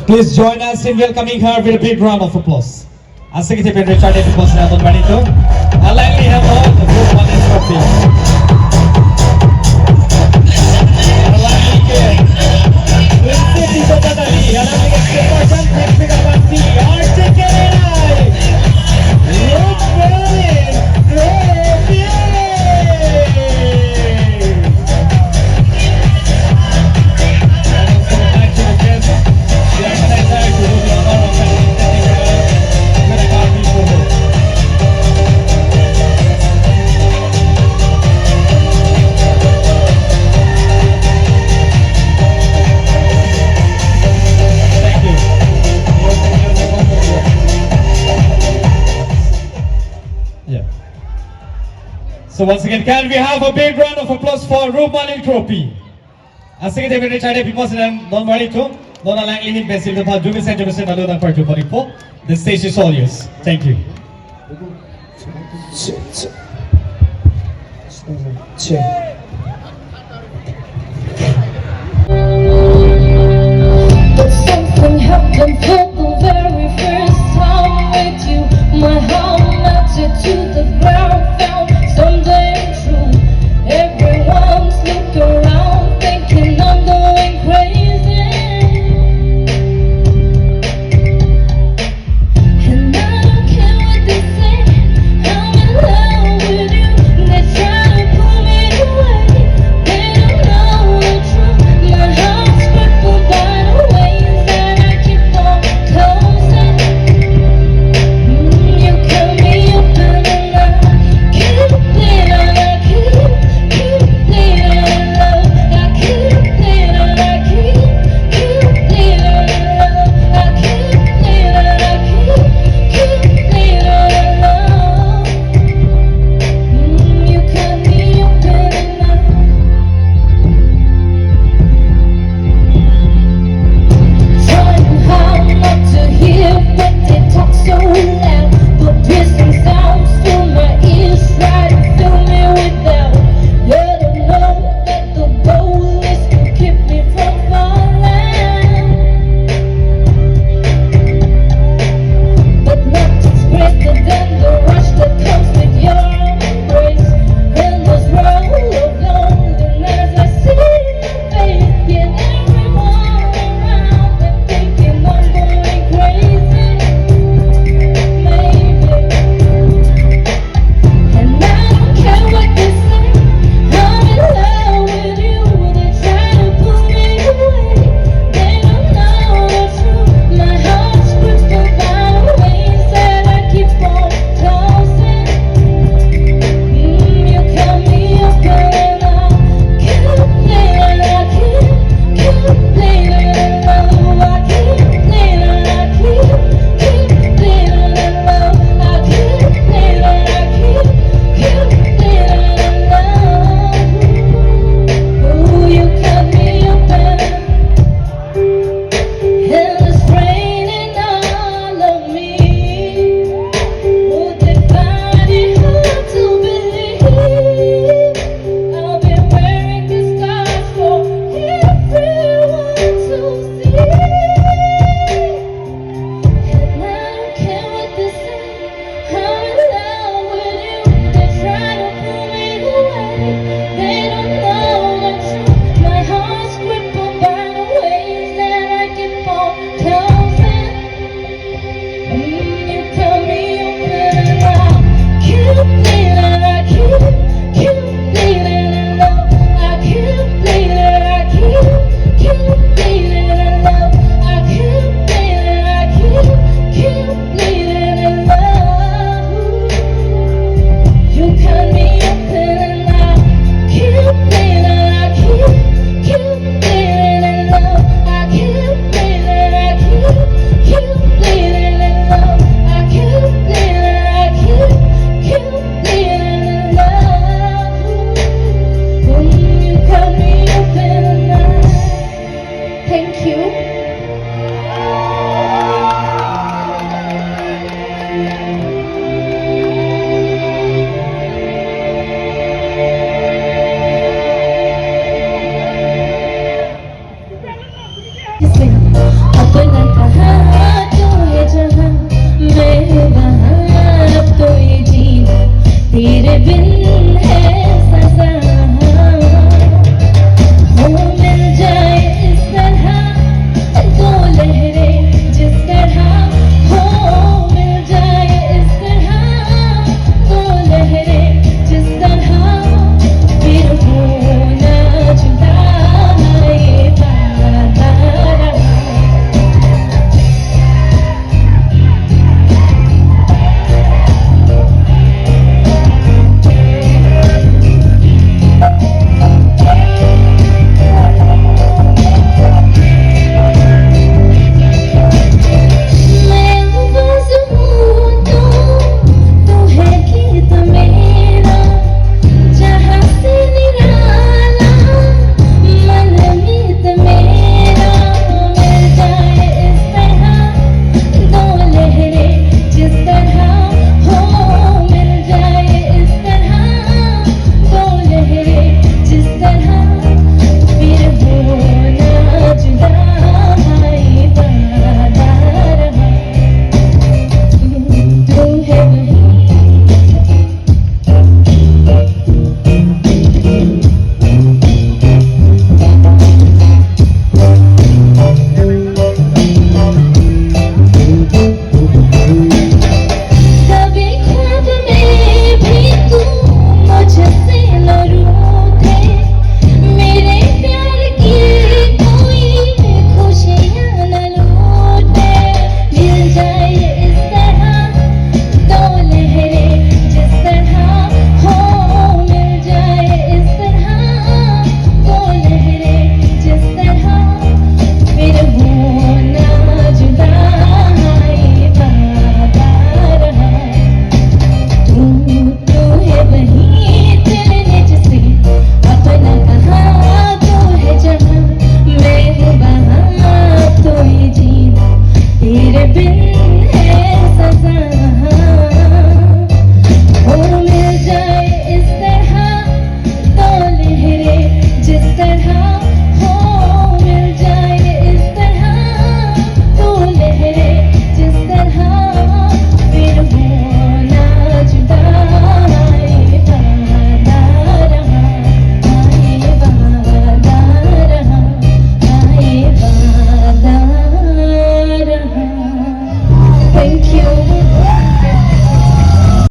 Please join us in welcoming her with a big round of applause. Asik kita pengen Richard David Bos na ton itu. Alangli hello the Rupmalin Kropi. Alangli ke. Untuk di kota tadi, alangli ke sepajan teknik pasti. Artikelai. Rupmalin Kropi. So once again, can we have a big round of applause for Rupmalin Kropi? Asik kita beri cara people sedang non-mari tu, non-alang lihin pensil tu, jumlah sen alun part 244. The stage is all yours. Thank you. Check.